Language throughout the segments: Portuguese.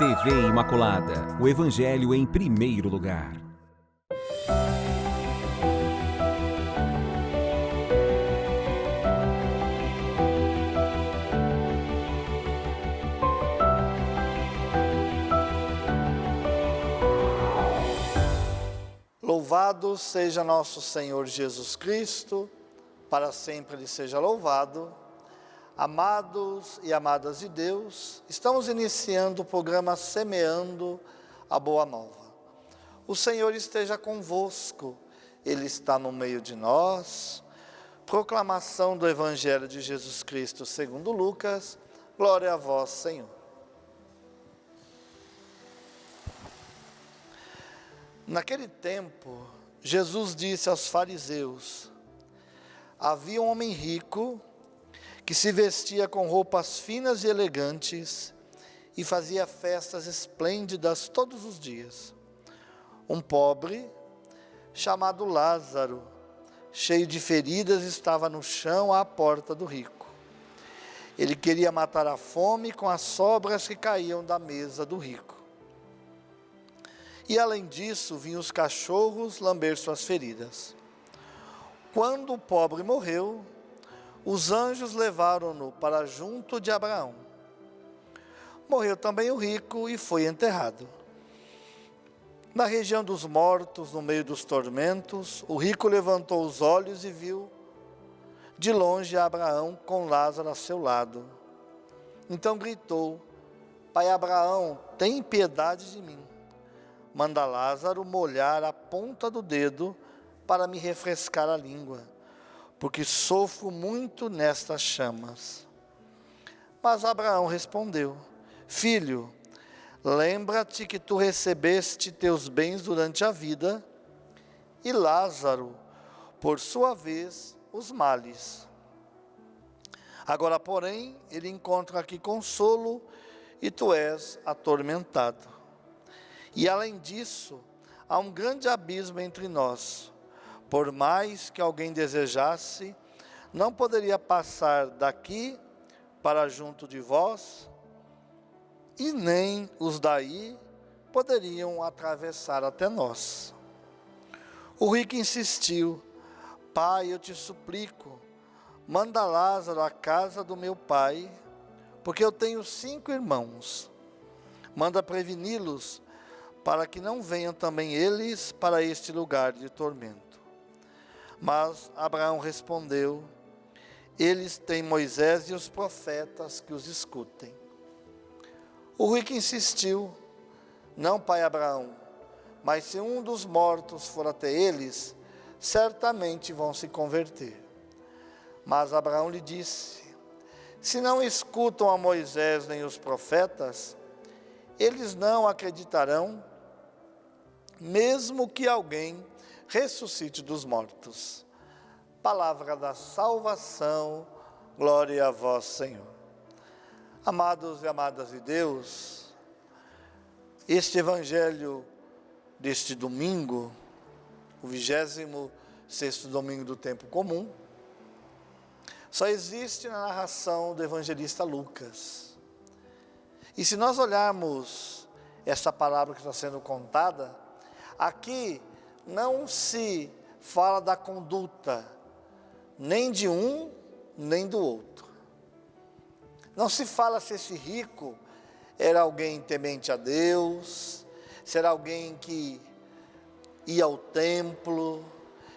TV Imaculada, o Evangelho em primeiro lugar. Louvado seja nosso Senhor Jesus Cristo, para sempre Ele seja louvado. Amados e amadas de Deus, estamos iniciando o programa Semeando a Boa Nova. O Senhor esteja convosco, Ele está no meio de nós. Proclamação do Evangelho de Jesus Cristo segundo Lucas. Glória a vós, Senhor. Naquele tempo, Jesus disse aos fariseus: havia um homem rico que se vestia com roupas finas e elegantes e fazia festas esplêndidas todos os dias. Um pobre, chamado Lázaro, cheio de feridas, estava no chão à porta do rico. Ele queria matar a fome com as sobras que caíam da mesa do rico. E além disso, vinham os cachorros lamber suas feridas. Quando o pobre morreu, os anjos levaram-no para junto de Abraão. Morreu também o rico e foi enterrado. Na região dos mortos, no meio dos tormentos, o rico levantou os olhos e viu de longe Abraão com Lázaro a seu lado. Então gritou: Pai Abraão, tem piedade de mim. Manda Lázaro molhar a ponta do dedo para me refrescar a língua, porque sofro muito nestas chamas. Mas Abraão respondeu: Filho, lembra-te que tu recebeste teus bens durante a vida, e Lázaro, por sua vez, os males. Agora, porém, ele encontra aqui consolo, e tu és atormentado. E além disso, há um grande abismo entre nós. Por mais que alguém desejasse, não poderia passar daqui para junto de vós, e nem os daí poderiam atravessar até nós. O rico insistiu: Pai, eu te suplico, manda Lázaro à casa do meu pai, porque eu tenho 5 irmãos. Manda preveni-los, para que não venham também eles para este lugar de tormento. Mas Abraão respondeu: eles têm Moisés e os profetas que os escutem. O rico insistiu: não, pai Abraão, mas se um dos mortos for até eles, certamente vão se converter. Mas Abraão lhe disse: se não escutam a Moisés nem os profetas, eles não acreditarão, mesmo que alguém ressuscite dos mortos. Palavra da salvação, glória a vós, Senhor. Amados e amadas de Deus, este Evangelho deste domingo, o 26º domingo do tempo comum, só existe na narração do evangelista Lucas. E se nós olharmos essa palavra que está sendo contada, aqui não se fala da conduta nem de um nem do outro. Não se fala se esse rico era alguém temente a Deus, se era alguém que ia ao templo,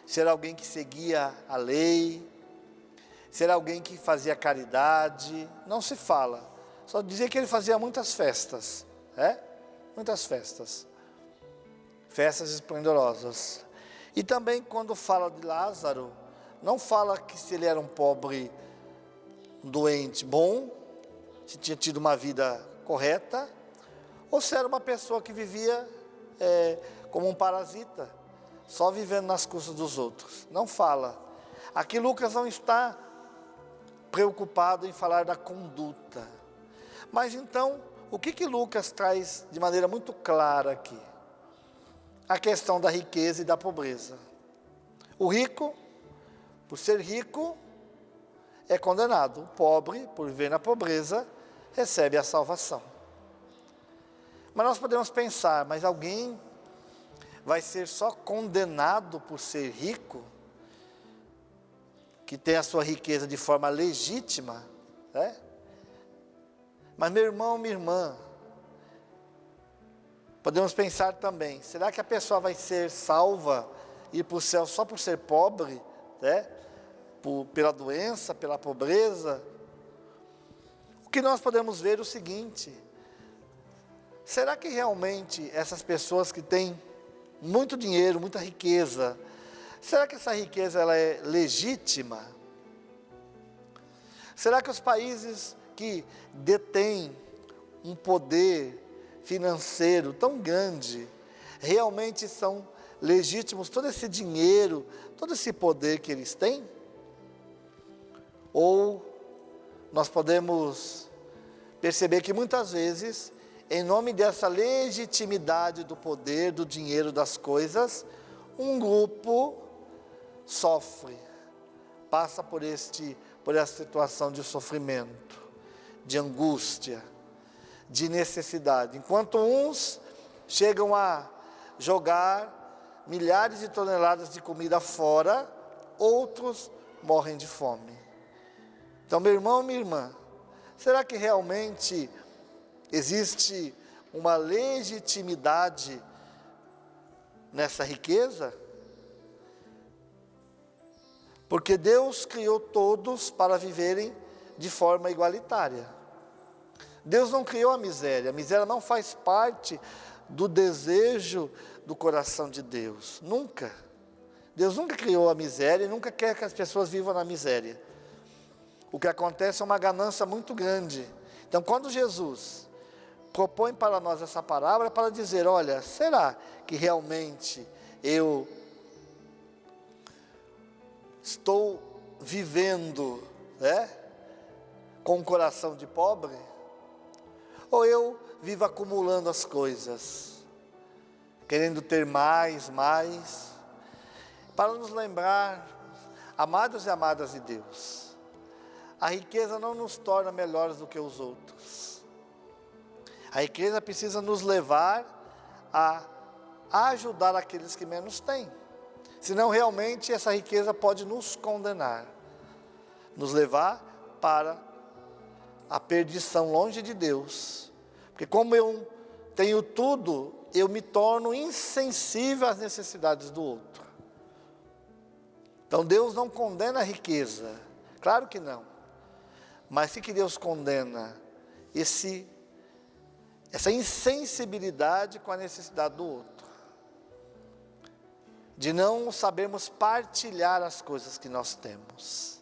se era alguém que seguia a lei, se era alguém que fazia caridade. Não se fala. Só dizia que ele fazia muitas festas, muitas festas. Festas esplendorosas. E também quando fala de Lázaro, não fala que se ele era um pobre, doente, bom, se tinha tido uma vida correta, ou se era uma pessoa que vivia como um parasita, só vivendo nas custas dos outros. Não fala. Aqui Lucas não está preocupado em falar da conduta. Mas então, o que Lucas traz de maneira muito clara aqui? A questão da riqueza e da pobreza. O rico, por ser rico, é condenado. O pobre, por viver na pobreza, recebe a salvação. Mas nós podemos pensar, mas alguém vai ser só condenado por ser rico, que tem a sua riqueza de forma legítima, né? Mas meu irmão, minha irmã, podemos pensar também, será que a pessoa vai ser salva e ir para o céu só por ser pobre, né? Pela doença, pela pobreza? O que nós podemos ver é o seguinte: será que realmente essas pessoas que têm muito dinheiro, muita riqueza, será que essa riqueza ela é legítima? Será que os países que detêm um poder financeiro tão grande, realmente são legítimos todo esse dinheiro, todo esse poder que eles têm? Ou nós podemos perceber que muitas vezes, em nome dessa legitimidade do poder, do dinheiro, das coisas, um grupo sofre, passa por essa situação de sofrimento, de angústia, de necessidade. Enquanto uns chegam a jogar milhares de toneladas de comida fora, outros morrem de fome. Então, meu irmão, minha irmã, será que realmente existe uma legitimidade nessa riqueza? Porque Deus criou todos para viverem de forma igualitária. Deus não criou a miséria não faz parte do desejo do coração de Deus, nunca. Deus nunca criou a miséria e nunca quer que as pessoas vivam na miséria. O que acontece é uma ganância muito grande. Então, quando Jesus propõe para nós essa parábola, é para dizer, olha, será que realmente eu estou vivendo, né, com um coração de pobre? Ou eu vivo acumulando as coisas, querendo ter mais, para nos lembrar, amados e amadas de Deus, a riqueza não nos torna melhores do que os outros. A riqueza precisa nos levar a ajudar aqueles que menos têm. Senão realmente essa riqueza pode nos condenar, nos levar para a perdição longe de Deus. Porque como eu tenho tudo, eu me torno insensível às necessidades do outro. Então Deus não condena a riqueza, claro que não. Mas sim que Deus condena essa insensibilidade com a necessidade do outro. De não sabermos partilhar as coisas que nós temos.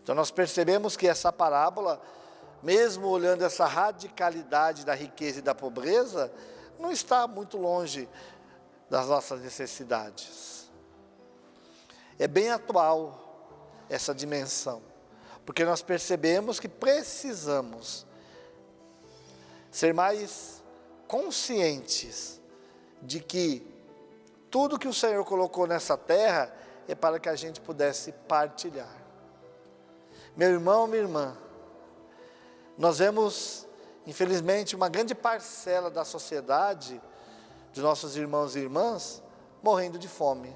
Então nós percebemos que essa parábola, mesmo olhando essa radicalidade da riqueza e da pobreza, não está muito longe das nossas necessidades. É bem atual essa dimensão, porque nós percebemos que precisamos ser mais conscientes de que tudo que o Senhor colocou nessa terra é para que a gente pudesse partilhar. Meu irmão, minha irmã, nós vemos, infelizmente, uma grande parcela da sociedade, de nossos irmãos e irmãs, morrendo de fome.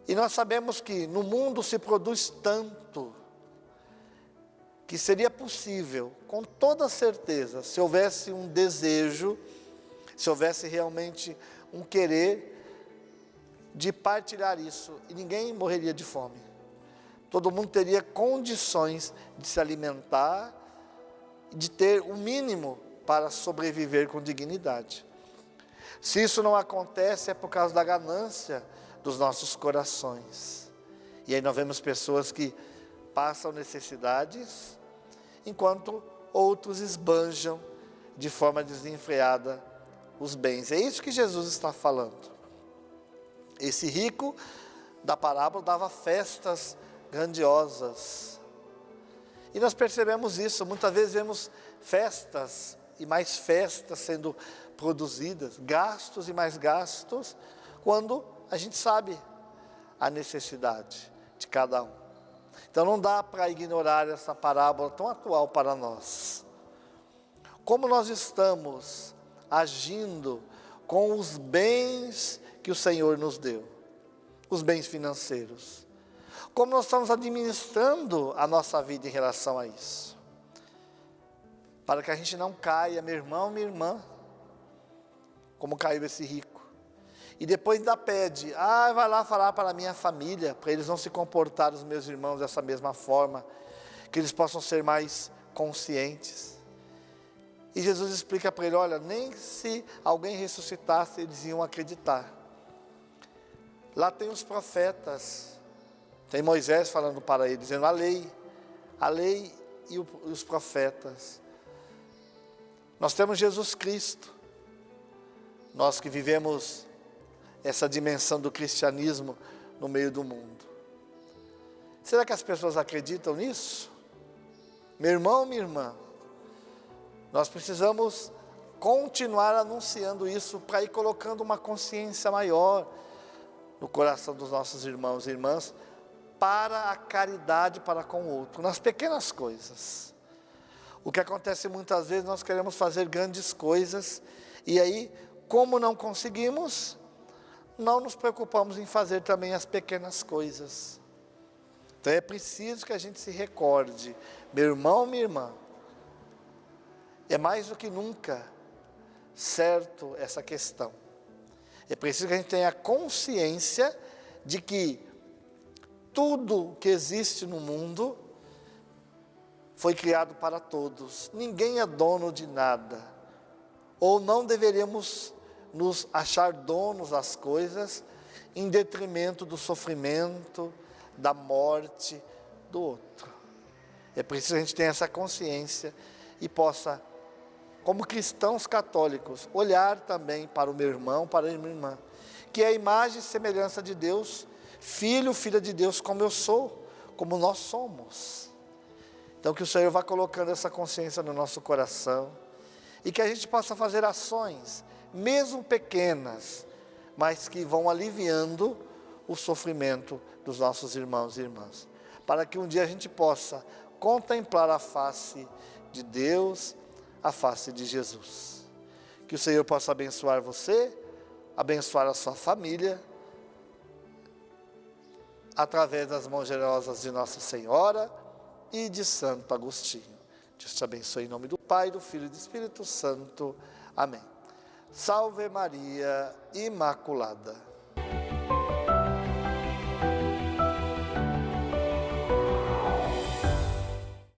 E nós sabemos que no mundo se produz tanto, que seria possível, com toda certeza, se houvesse um desejo, se houvesse realmente um querer de partilhar isso, e ninguém morreria de fome. Todo mundo teria condições de se alimentar, de ter o mínimo para sobreviver com dignidade. Se isso não acontece, é por causa da ganância dos nossos corações. E aí nós vemos pessoas que passam necessidades, enquanto outros esbanjam de forma desenfreada os bens. É isso que Jesus está falando. Esse rico da parábola dava festas grandiosas. E nós percebemos isso, muitas vezes vemos festas e mais festas sendo produzidas, gastos e mais gastos, quando a gente sabe a necessidade de cada um. Então não dá para ignorar essa parábola tão atual para nós. Como nós estamos agindo com os bens que o Senhor nos deu, os bens financeiros. Como nós estamos administrando a nossa vida em relação a isso. Para que a gente não caia, meu irmão, minha irmã, como caiu esse rico. E depois ainda pede, vai lá falar para a minha família, para eles não se comportar, os meus irmãos, dessa mesma forma, que eles possam ser mais conscientes. E Jesus explica para ele, olha, nem se alguém ressuscitasse, eles iam acreditar. Lá tem os profetas, tem Moisés falando para eles, dizendo a lei e os profetas. Nós temos Jesus Cristo, nós que vivemos essa dimensão do cristianismo no meio do mundo. Será que as pessoas acreditam nisso? Meu irmão, minha irmã, nós precisamos continuar anunciando isso para ir colocando uma consciência maior no coração dos nossos irmãos e irmãs para a caridade para com o outro, nas pequenas coisas. O que acontece muitas vezes, nós queremos fazer grandes coisas e aí, como não conseguimos, não nos preocupamos em fazer também as pequenas coisas. Então é preciso que a gente se recorde, meu irmão, minha irmã, é mais do que nunca certo essa questão. É preciso que a gente tenha consciência de que tudo que existe no mundo foi criado para todos. Ninguém é dono de nada. Ou não deveríamos nos achar donos das coisas em detrimento do sofrimento, da morte do outro. É preciso que a gente tenha essa consciência e possa, como cristãos católicos, olhar também para o meu irmão, para a minha irmã, que é a imagem e semelhança de Deus, filho, filha de Deus, como eu sou, como nós somos. Então que o Senhor vá colocando essa consciência no nosso coração e que a gente possa fazer ações, mesmo pequenas, mas que vão aliviando o sofrimento dos nossos irmãos e irmãs, para que um dia a gente possa contemplar a face de Deus, a face de Jesus. Que o Senhor possa abençoar você, abençoar a sua família, através das mãos generosas de Nossa Senhora e de Santo Agostinho. Deus te abençoe em nome do Pai, do Filho e do Espírito Santo. Amém. Salve Maria Imaculada.